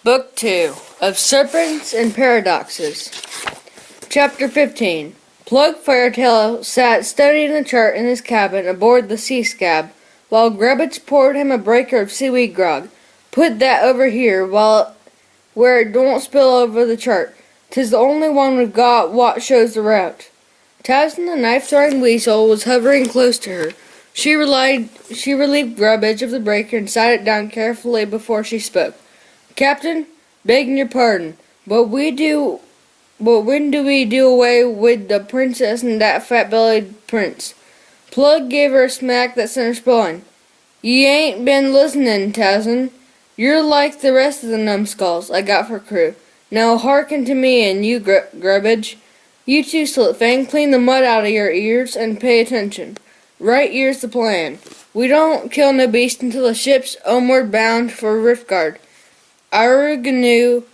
Book 2 of Serpents and Paradoxes. Chapter 15. Plug Firetail sat studying the chart in his cabin aboard the Sea Scab, while Grubbage poured him a breaker of seaweed grog. Put that over here, where it don't spill over the chart. 'Tis the only one we've got what shows the route. Towson, the knife-throwing weasel, was hovering close to her. She relieved Grubbage of the breaker and sat it down carefully before she spoke. Captain, begging your pardon, but when do we do away with the princess and that fat-bellied prince? Plug gave her a smack that sent her sprawling. Ye ain't been listening, Towson. You're like the rest of the numbskulls I got for crew. Now hearken to me, and you, Grubbage. You two, Slitfang, clean the mud out of your ears and pay attention. Right here's the plan. We don't kill no beast until the ship's homeward bound for Riftguard. Our canoe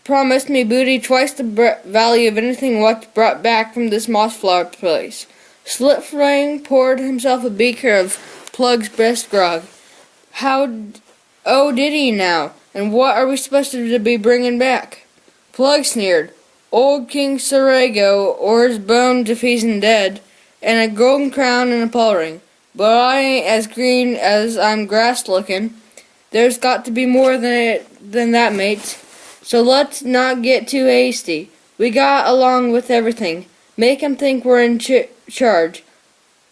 promised me booty twice the value of anything what's brought back from this mossflower place. Slitfang poured himself a beaker of Plug's best grog. Oh, did he now? And what are we supposed to be bringing back? Plug sneered. Old King Sarago, or his bones if he's dead, and a golden crown and a paw ring. But I ain't as green as I'm grass-looking. There's got to be more than that, mates. So let's not get too hasty. We got along with everything. Make 'em think we're in charge.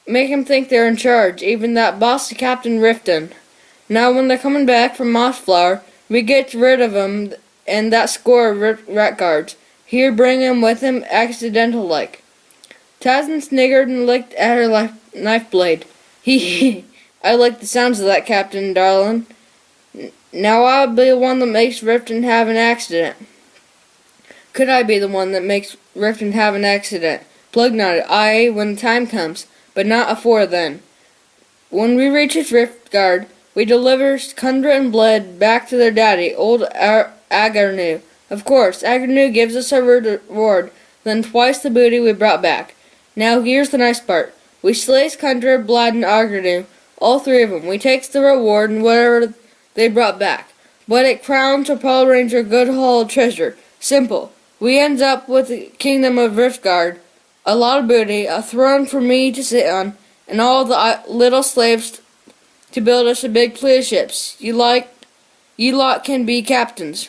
Make 'em think they're in charge, even that bossy Captain Rifton. Now when they're coming back from Mossflower, we get rid of 'em and that score of rat guards. Here, bring 'em with him, accidental-like. Towson sniggered and licked at her knife blade. Hee. I like the sounds of that, Captain, darlin'. Now I'll be the one that makes Rifton have an accident. Could I be the one that makes Rifton have an accident? Plug nodded. Aye, when the time comes, but not afore then. When we reaches Riftguard, we delivers Kundra and Bled back to their daddy, old Agarnu. Of course, Agarnu gives us a reward, then twice the booty we brought back. Now here's the nice part. We slays Kundra, Bled, and Agarnu, all three of 'em. We takes the reward and whatever they brought back, but it crowns a Power Ranger good haul of treasure. Simple. We ends up with the kingdom of Riftguard, a lot of booty, a throne for me to sit on, and all the little slaves to build us a big fleet of ships. You lot can be captains.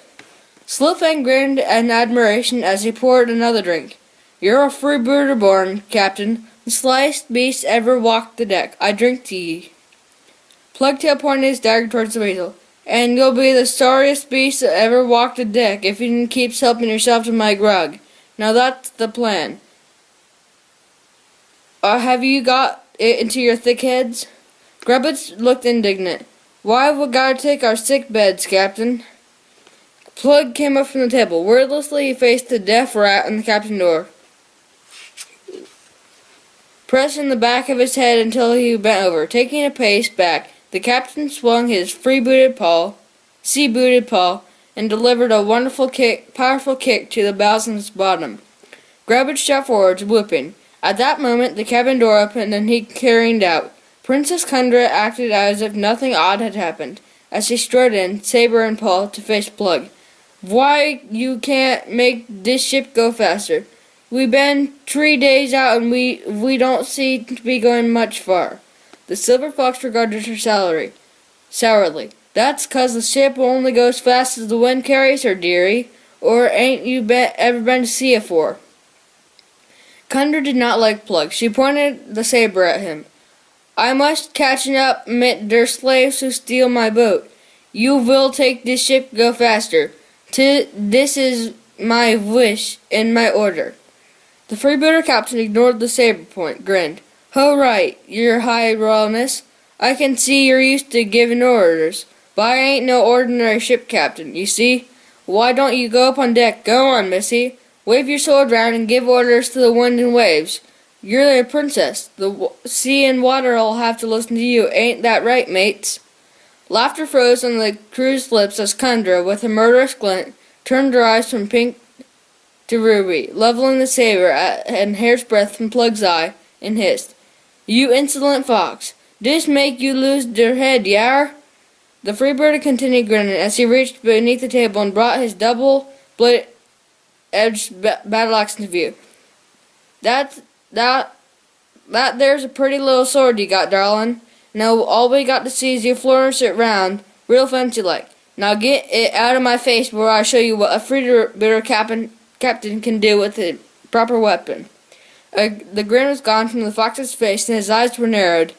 Slitfang grinned in admiration as he poured another drink. You're a freebooter born, Captain. The slyest beast ever walked the deck. I drink to ye. Plugtail pointed his dagger towards the weasel. And you'll be the sorriest beast that ever walked the deck if you keeps helping yourself to my grog. Now that's the plan. Have you got it into your thick heads? Grubbage looked indignant. Why have we gotta take our sick beds, Captain? Plug came up from the table. Wordlessly he faced the deaf rat on the cabin door, pressing the back of his head until he bent over. Taking a pace back, the captain swung his sea-booted paw, and delivered a powerful kick to the bowsman's bottom. Grubbage shot forwards, whooping. At that moment, the cabin door opened and he careened out. Princess Kundra acted as if nothing odd had happened, as she strode in, saber in paw, to face Plug. Why you can't make this ship go faster? We been 3 days out and we don't seem to be going much far. The silver fox regarded her sourly. That's 'cause the ship only goes fast as the wind carries her, dearie. Or ain't you ever been to sea afore? Kundra did not like Plug. She pointed the saber at him. I must catching up mit der slaves who steal my boat. You will take this ship go faster. This is my wish and my order. The freebooter captain ignored the saber point, grinned. Ho right, your high royalness. I can see you're used to giving orders, but I ain't no ordinary ship captain, you see. Why don't you go up on deck? Go on, missy. Wave your sword round and give orders to the wind and waves. You're the princess. The sea and water'll have to listen to you. Ain't that right, mates? Laughter froze on the crew's lips as Kundra, with a murderous glint, turned her eyes from pink to ruby, leveling the saber at an hair's breadth from Plug's eye, and hissed, You insolent fox! Dis make you lose der head, yar? The freebird continued grinning as he reached beneath the table and brought his double-bladed battle axe into view. That there's a pretty little sword you got, darling. Now all we got to see is you flourish it round, real fancy like. Now get it out of my face before I show you what a freebird captain can do with a proper weapon. The grin was gone from the fox's face, and his eyes were narrowed,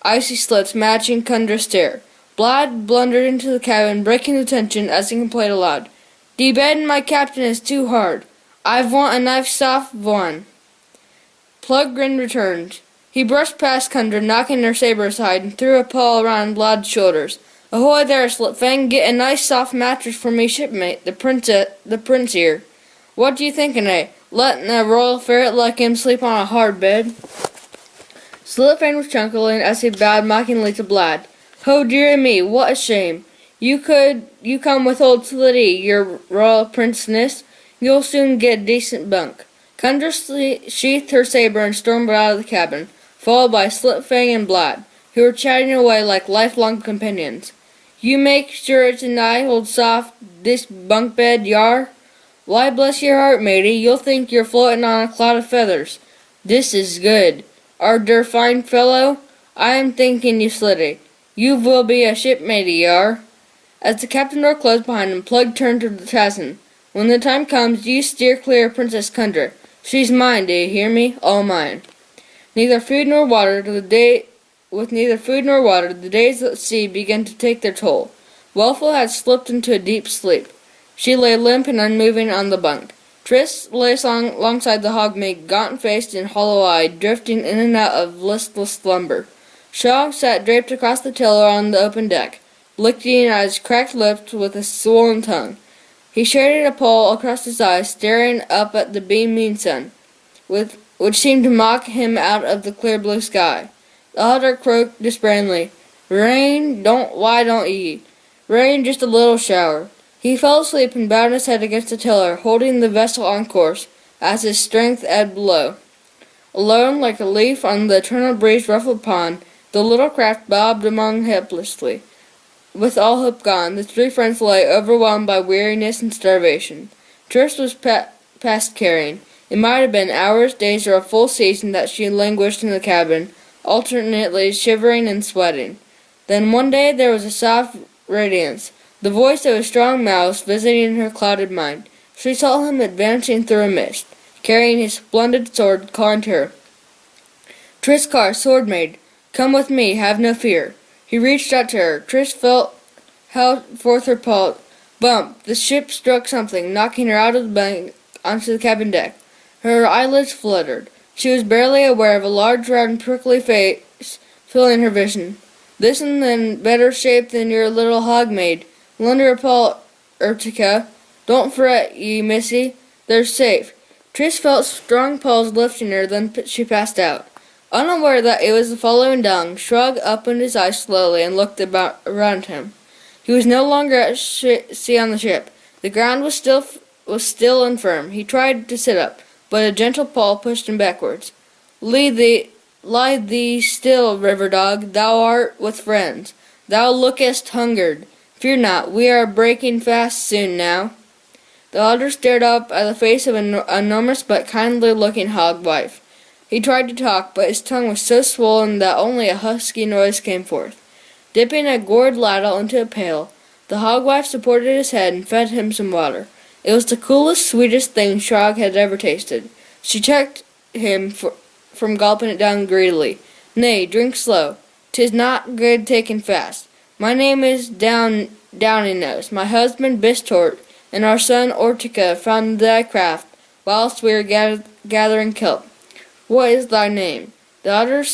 icy slits matching Kundra's stare. Blad blundered into the cabin, breaking the tension as he complained aloud. "The bed in my captain is too hard. I want a nice soft one." Plug grin returned. He brushed past Kundra, knocking her saber aside, and threw a paw around Blad's shoulders. "Ahoy there, Slipfang! Get a nice soft mattress for me shipmate, the prince here. What do you thinkin', eh? Letting a royal ferret like him sleep on a hard bed?" Slipfang was chuckling as he bowed mockingly to Blad. "Oh dear me, what a shame! You come with old Slitty, your royal princeness. You'll soon get a decent bunk." Kundra sheathed her saber and stormed out of the cabin, followed by Slipfang and Blad, who were chatting away like lifelong companions. "You make sure it's a nice old soft this bunk bed, yar? Why, bless your heart, matey, you'll think you're floating on a cloud of feathers. This is good. Are der fine fellow? I am thinking you, Slitty. You will be a shipmatey, yar." As the cabin door closed behind him, Plug turned to the Tassin. "When the time comes, you steer clear of Princess Kundra. She's mine, do you hear me? All mine." With neither food nor water, the days at sea began to take their toll. Wellful had slipped into a deep sleep. She lay limp and unmoving on the bunk. Triss lay alongside the Hogmaid, gaunt-faced and hollow-eyed, drifting in and out of listless slumber. Shaw sat draped across the tiller on the open deck, licking at his cracked lips with a swollen tongue. He shaded a pole across his eyes, staring up at the beaming sun, which seemed to mock him out of the clear blue sky. The otter croaked despairingly. "Rain? Why don't ye? Rain, just a little shower." He fell asleep and bowed his head against the tiller, holding the vessel on course, as his strength ebbed low. Alone, like a leaf on the eternal breeze-ruffled pond, the little craft bobbed along helplessly. With all hope gone, the three friends lay overwhelmed by weariness and starvation. Triss was past caring. It might have been hours, days, or a full season that she languished in the cabin, alternately shivering and sweating. Then one day there was a soft radiance, the voice of a strong mouse visiting her clouded mind. She saw him advancing through a mist, carrying his splendid sword, calling to her. "Triscar, sword maid, come with me, have no fear." He reached out to her. Triss held forth her paw. Bump! The ship struck something, knocking her out of the bank onto the cabin deck. Her eyelids fluttered. She was barely aware of a large, round, prickly face filling her vision. "This and in better shape than your little Hogmaid. Lend her a paw, Urtica. Don't fret, ye missy. They're safe." Triss felt strong paws lifting her, then she passed out. Unaware that it was the following dawn, Shrug opened his eyes slowly and looked around him. He was no longer at sea on the ship. The ground was still and firm. He tried to sit up, but a gentle paw pushed him backwards. Lie thee still, river dog. Thou art with friends. Thou lookest hungered. Fear not, we are breaking fast soon now. The otter stared up at the face of an enormous but kindly-looking hog-wife. He tried to talk, but his tongue was so swollen that only a husky noise came forth. Dipping a gourd ladle into a pail, the hogwife supported his head and fed him some water. It was the coolest, sweetest thing Shrog had ever tasted. She checked him from gulping it down greedily. "Nay, drink slow. 'Tis not good taken fast. My name is Downy-Nose. My husband Bistort and our son Ortica found thy craft whilst we were gathering kelp. What is thy name?" The otter's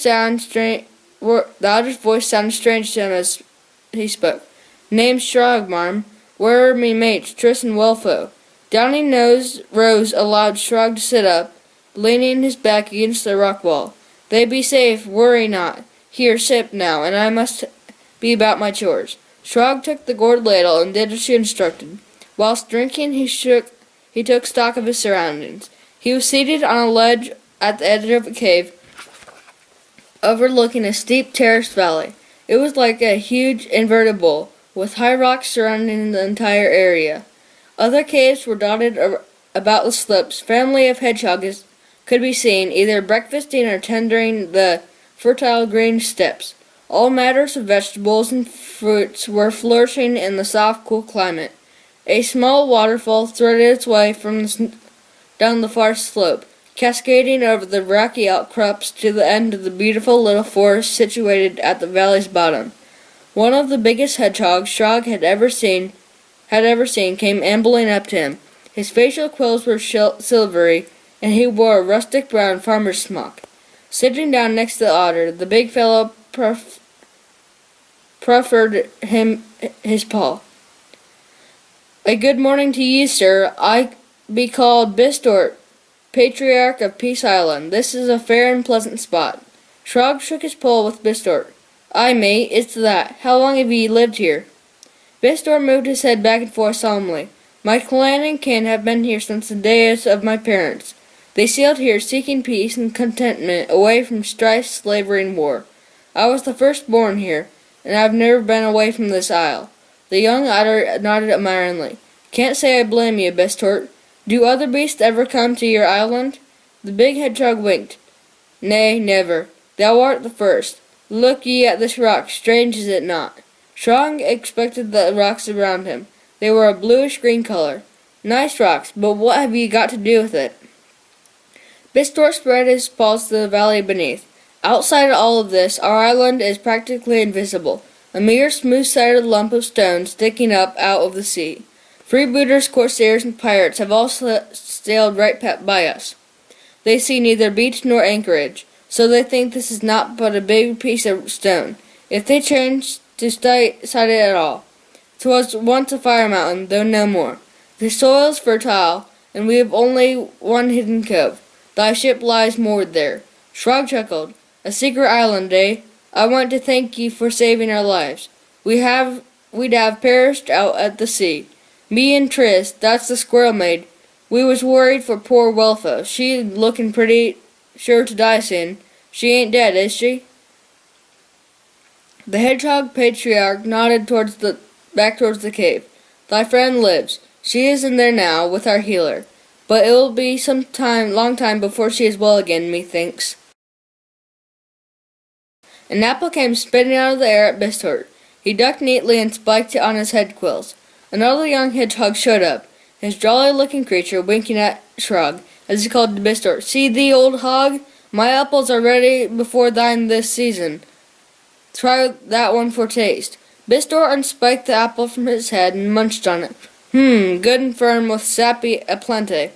voice sounded strange to him as he spoke. "Name's Shrog, marm. Where are me mates, Triss and Wellfo?" Downy-Nose rose, allowed Shrog to sit up, leaning his back against the rock wall. "They be safe, worry not. Here, sip now, and I must be about my chores." Shrog took the gourd ladle and did as she instructed. Whilst drinking, he took stock of his surroundings. He was seated on a ledge at the edge of a cave, overlooking a steep terraced valley. It was like a huge inverted bowl, with high rocks surrounding the entire area. Other caves were dotted about the slopes. Family of hedgehogs could be seen, either breakfasting or tendering the fertile green steppes. All matters of vegetables and fruits were flourishing in the soft, cool climate. A small waterfall threaded its way down the far slope, cascading over the rocky outcrops to the end of the beautiful little forest situated at the valley's bottom. One of the biggest hedgehogs Shrog had ever seen came ambling up to him. His facial quills were silvery, and he wore a rustic brown farmer's smock. Sitting down next to the otter, the big fellow proffered him his paw. "A good morning to ye, sir. I be called Bistort, Patriarch of Peace Island. This is a fair and pleasant spot." Shrog shook his paw with Bistort. "Aye, mate, it's that. How long have ye lived here?" Bistort moved his head back and forth solemnly. "My clan and kin have been here since the days of my parents. They sailed here seeking peace and contentment away from strife, slavery, and war. I was the first born here, and I've never been away from this isle." The young otter nodded admiringly. "Can't say I blame you, Bistort. Do other beasts ever come to your island?" The big hedgehog winked. "Nay, never. Thou art the first. Look ye at this rock, strange is it not?" Shrog inspected the rocks around him. They were a bluish-green color. "Nice rocks, but what have ye got to do with it?" Bistort spread his paws to the valley beneath. "Outside of all of this, our island is practically invisible, a mere smooth-sided lump of stone sticking up out of the sea. Freebooters, corsairs, and pirates have all sailed right by us. They see neither beach nor anchorage, so they think this is naught but a big piece of stone. If they change to sight it at all, 'twas once a fire mountain, though no more. The soil's fertile, and we have only one hidden cove. Thy ship lies moored there." Shrog chuckled. "A secret island, eh? I want to thank ye for saving our lives. We'd have perished out at the sea. Me and Triss, that's the squirrel maid. We was worried for poor Welfo. She looking pretty sure to die soon. She ain't dead, is she?" The hedgehog patriarch nodded back towards the cave. "Thy friend lives. She is in there now, with our healer. But it'll be long time before she is well again, methinks." An apple came spinning out of the air at Bistort. He ducked neatly and spiked it on his head quills. Another young hedgehog showed up, his jolly-looking creature winking at Shrog as he called to Bistort. "See thee, old hog? My apples are ready before thine this season. Try that one for taste." Bistort unspiked the apple from his head and munched on it. Good and firm with sappy aplenty.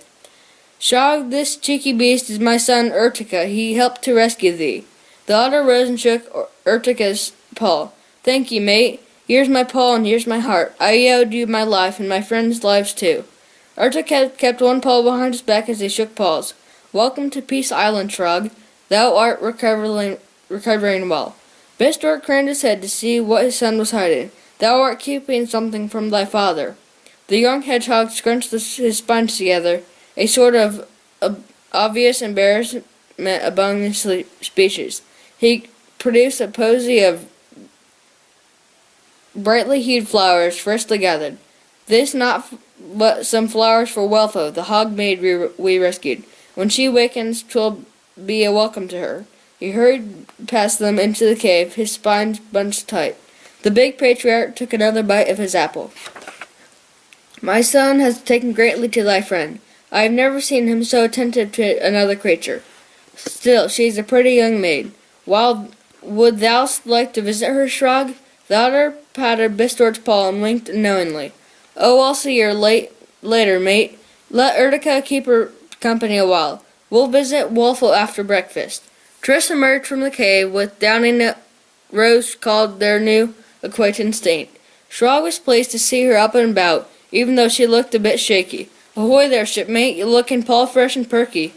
"Shrog, this cheeky beast is my son Urtica. He helped to rescue thee." The otter rose and shook Urtica's paw. "Thank ye, mate. Here's my paw and here's my heart. I owed you my life and my friends' lives too." Urtica kept one paw behind his back as they shook paws. "Welcome to Peace Island, Shrog. Thou art recovering well." Bistort craned his head to see what his son was hiding. "Thou art keeping something from thy father." The young hedgehog scrunched his spines together, a sort of obvious embarrassment among his species. He produced a posy of brightly hued flowers freshly gathered. "This not but some flowers for Welfo, the hog maid we rescued. When she wakens, 'twill be a welcome to her." He hurried past them into the cave, his spines bunched tight. The big patriarch took another bite of his apple. "My son has taken greatly to thy friend. I have never seen him so attentive to another creature. Still, she is a pretty young maid. Would thou like to visit her, Shrog?" The otter patted Bistort's paw and winked knowingly. "Oh, I'll see her later, mate. Let Urtica keep her company a while. We'll visit Wolfo after breakfast." Triss emerged from the cave with Downy Rose called their new acquaintance Saint. Shrog was pleased to see her up and about, even though she looked a bit shaky. "Ahoy there, shipmate. You're looking paw-fresh and perky."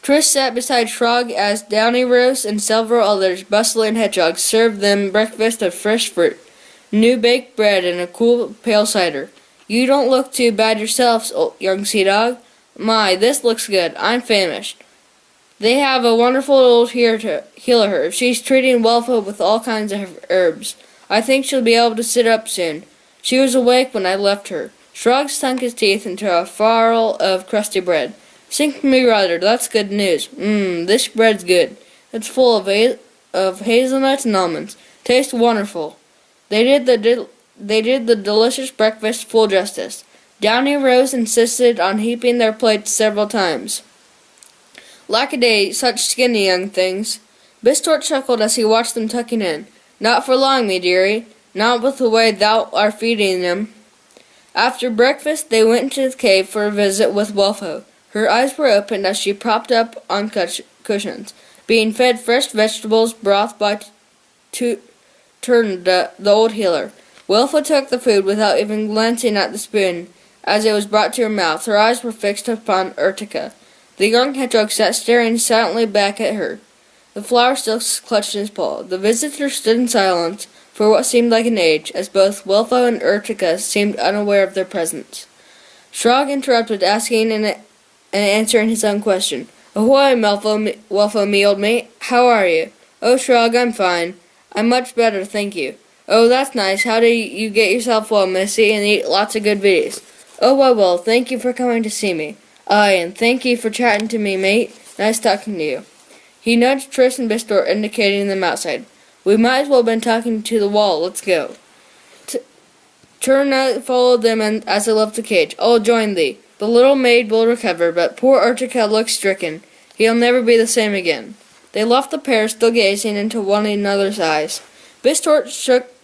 Triss sat beside Shrog as Downy Rose and several others bustling hedgehogs served them breakfast of fresh fruit, new baked bread, and a cool pale cider. "You don't look too bad yourselves, young sea dog. My, this looks good. I'm famished." They have a wonderful old healer. She's treating Welfo with all kinds of herbs. I think she'll be able to sit up soon. She was awake when I left her. Shrog sunk his teeth into a farl of crusty bread. Sink me rudder, that's good news. This bread's good. It's full of hazelnuts and almonds. Tastes wonderful. They did the delicious breakfast full justice. Downy Rose insisted on heaping their plates several times. Lackaday, such skinny young things. Bistort chuckled as he watched them tucking in. Not for long, me dearie. Not with the way thou art feeding them. After breakfast, they went into the cave for a visit with Welfo. Her eyes were opened as she propped up on cushions, being fed fresh vegetables broth by Turn, the old healer. Welfo took the food without even glancing at the spoon. As it was brought to her mouth, her eyes were fixed upon Urtica. The young hedgehog sat staring silently back at her. The flower still clutched in his paw. The visitor stood in silence for what seemed like an age, as both Welfo and Urtica seemed unaware of their presence. Shrog interrupted, asking and answering his own question. "Ahoy, Welfo, me old mate. How are you?" "Oh, Shrog, I'm fine. I'm much better, thank you." "Oh, that's nice. How do you get yourself well, missy, and eat lots of good videos?" "Oh, well, thank you for coming to see me." "Aye, and thank you for chatting to me, mate. Nice talking to you." He nudged Triss and Bistor, indicating them outside. "We might as well have been talking to the wall. Let's go." Turna followed them as they left the cage. "I'll join thee. The little maid will recover, but poor Urtica looks stricken. He'll never be the same again." They left the pair still gazing into one another's eyes. Bistor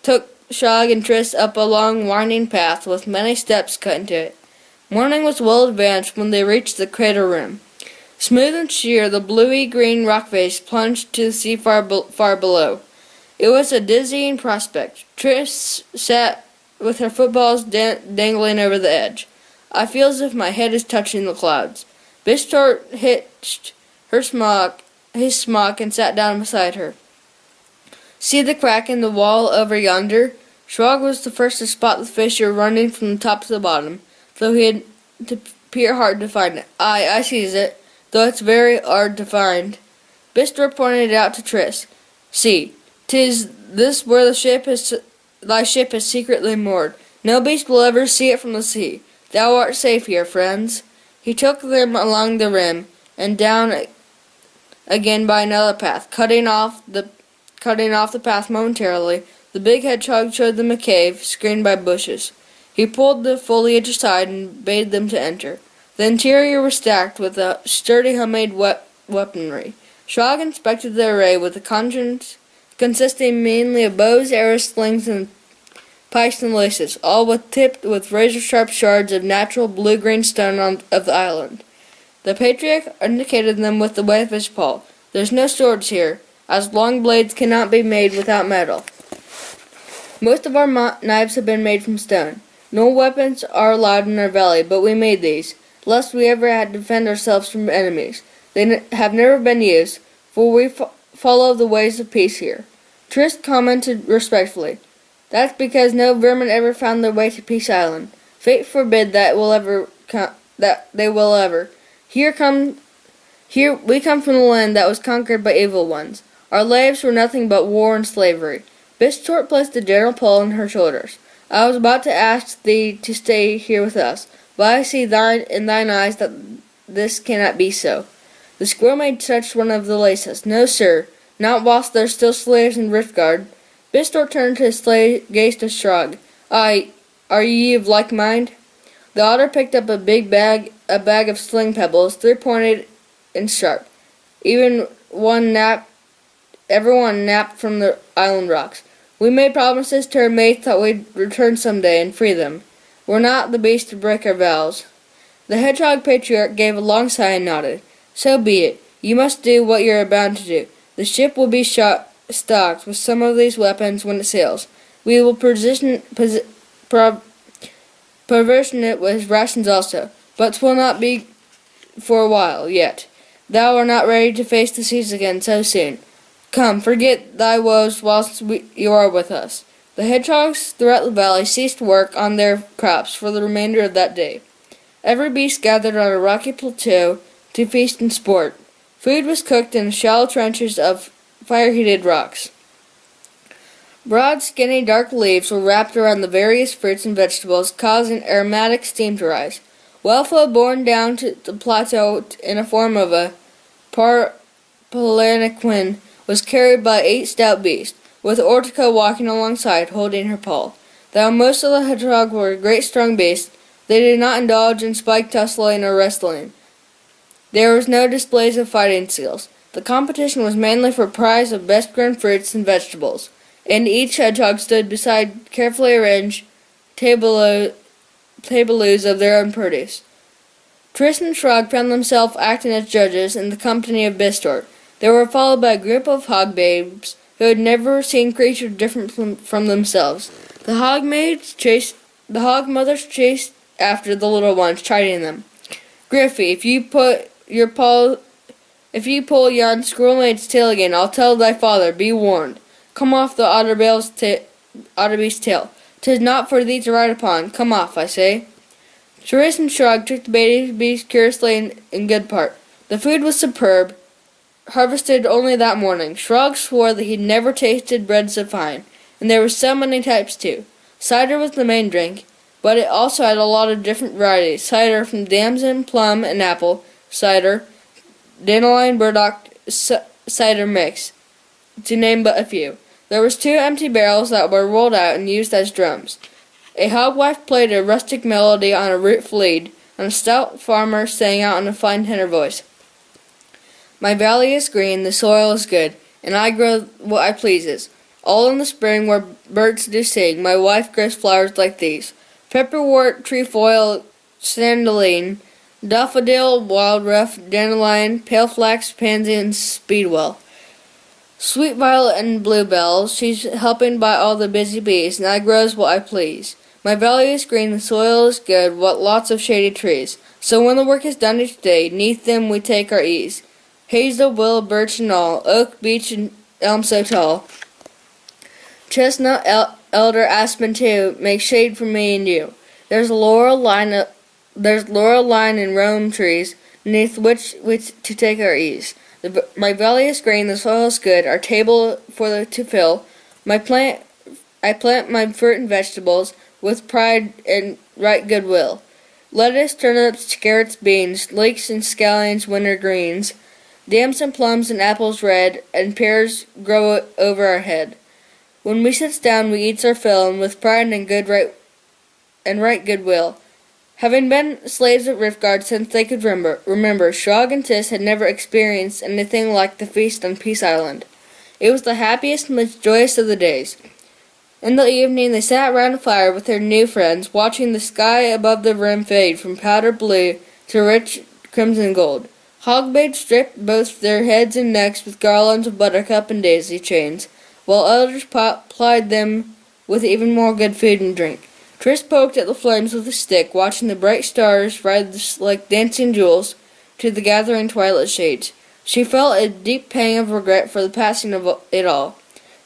took Shrog and Triss up a long, winding path with many steps cut into it. Morning was well advanced when they reached the crater rim. Smooth and sheer, the bluey-green rock face plunged to the sea far below. It was a dizzying prospect. Triss sat with her footballs dangling over the edge. "I feel as if my head is touching the clouds." Bistor hitched his smock and sat down beside her. "See the crack in the wall over yonder?" Shrog was the first to spot the fissure running from the top to the bottom, though he had to peer hard to find it. "Aye, I sees it, though it's very hard to find." Bistor pointed it out to Triss. "See, 'tis this where thy ship is secretly moored. No beast will ever see it from the sea. Thou art safe here, friends." He took them along the rim and down again by another path, cutting off the path momentarily. The big hedgehog showed them a cave screened by bushes. He pulled the foliage aside and bade them to enter. The interior was stacked with a sturdy homemade weaponry. Shrog inspected the array with a conscience consisting mainly of bows, arrows, slings, and pikes and laces, all tipped with razor-sharp shards of natural blue-green stone of the island. The patriarch indicated them with the wave of his paw. "There's no swords here, as long blades cannot be made without metal. Most of our knives have been made from stone. No weapons are allowed in our valley, but we made these, lest we ever had to defend ourselves from enemies. They have never been used, for we follow the ways of peace here." Triss commented respectfully. "That's because no vermin ever found their way to Peace Island. Fate forbid that they will ever. Here we come from the land that was conquered by evil ones. Our lives were nothing but war and slavery." Bistor placed the general paw on her shoulders. "I was about to ask thee to stay here with us, but I see in thine eyes that this cannot be so." The squirrel maid touched one of the laces. "No, sir, not whilst there's still slaves in Riftgard." Bistor turned his gaze to Shrog. "Aye, are ye of like mind?" The otter picked up a bag of sling pebbles, three-pointed and sharp. Everyone napped from the island rocks. "We made promises to our mates that we'd return some day and free them. We're not the beast to break our vows." The hedgehog patriarch gave a long sigh and nodded. "So be it. You must do what you are bound to do. The ship will be stocked with some of these weapons when it sails. We will provision it with rations also, but 'twill not be for a while yet. Thou art not ready to face the seas again so soon. Come, forget thy woes whilst you are with us." The hedgehogs throughout the valley ceased work on their crops for the remainder of that day. Every beast gathered on a rocky plateau to feast and sport. Food was cooked in shallow trenches of fire-heated rocks. Broad, skinny, dark leaves were wrapped around the various fruits and vegetables, causing aromatic steam to rise. Welfa, borne down to the plateau in the form of a palanquin, was carried by 8 stout beasts, with Ortica walking alongside, holding her paw. Though most of the hedgehogs were great strong beasts, they did not indulge in spike tussling or wrestling. There was no displays of fighting skills. The competition was mainly for prize of best-grown fruits and vegetables, and each hedgehog stood beside carefully arranged tableaus of their own produce. Triss and Shrug found themselves acting as judges in the company of Bistor. They were followed by a group of hog babes who had never seen creatures different from themselves. The hog mothers chased after the little ones, chiding them. "Griffy, if you pull yon squirrel mate's tail again, I'll tell thy father. Be warned. Come off the otterbeast's tail. 'Tis not for thee to ride upon. Come off, I say." Triss and Shrug took the baby beast curiously in good part. The food was superb, harvested only that morning. Shrug swore that he'd never tasted bread so fine, and there were so many types too. Cider was the main drink, but it also had a lot of different varieties. Cider from damson, plum, and apple cider, dandelion, burdock cider mix, to name but a few. There was 2 empty barrels that were rolled out and used as drums. A hogwife played a rustic melody on a root fleed, and a stout farmer sang out in a fine tenor voice. "My valley is green, the soil is good, and I grow what I pleases. All in the spring where birds do sing, my wife grows flowers like these: pepperwort, trefoil, sandaline, daffodil, wildruff, dandelion, pale flax, pansy, and speedwell. Sweet violet and bluebell, she's helping by all the busy bees, and I grows what I please. My valley is green, the soil is good, what lots of shady trees. So when the work is done each day, 'neath them we take our ease. Hazel, willow, birch, and all, oak, beech, and elm so tall. Chestnut, elder, aspen too, make shade for me and you. There's laurel line and rowan trees, 'neath which we to take our ease. My valley is green, the soil is good, our table to fill. I plant my fruit and vegetables with pride and right goodwill. Lettuce, turnips, carrots, beans, leeks and scallions, winter greens, damson, plums, and apples red, and pears grow over our head. When we sits down, we eats our fill, and with pride and right goodwill." Having been slaves at Riftgard since they could remember, Shrug and Tiss had never experienced anything like the feast on Peace Island. It was the happiest and most joyous of the days. In the evening, they sat round a fire with their new friends, watching the sky above the rim fade from powder blue to rich crimson gold. Hogbaids stripped both their heads and necks with garlands of buttercup and daisy chains, while others plied them with even more good food and drink. Triss poked at the flames with a stick, watching the bright stars rise like dancing jewels to the gathering twilight shades. She felt a deep pang of regret for the passing of it all.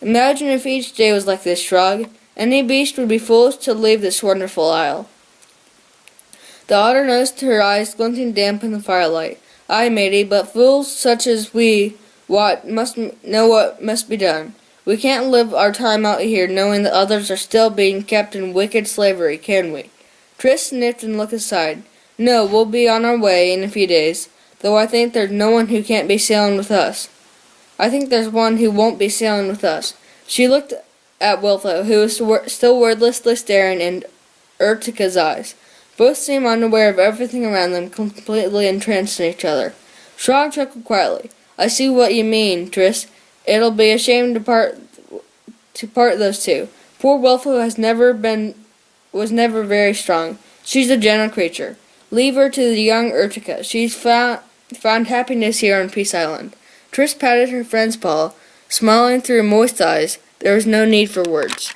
"Imagine if each day was like this, Shrug. Any beast would be foolish to leave this wonderful isle." The otter nosed her eyes glinting damp in the firelight. "Aye, matey, but fools such as we must know what must be done. We can't live our time out here knowing that others are still being kept in wicked slavery, can we?" Triss sniffed and looked aside. "No, we'll be on our way in a few days, though I think there's no one who can't be sailing with us. I think there's one who won't be sailing with us." She looked at Wiltho, who was still wordlessly staring in Urtika's eyes. Both seemed unaware of everything around them, completely entranced in each other. Shrog chuckled quietly. "I see what you mean, Triss. It'll be a shame to part those two. Poor Wilfo was never very strong. She's a gentle creature. Leave her to the young Urtica. She's found happiness here on Peace Island." Triss patted her friend's paw, smiling through moist eyes. There was no need for words.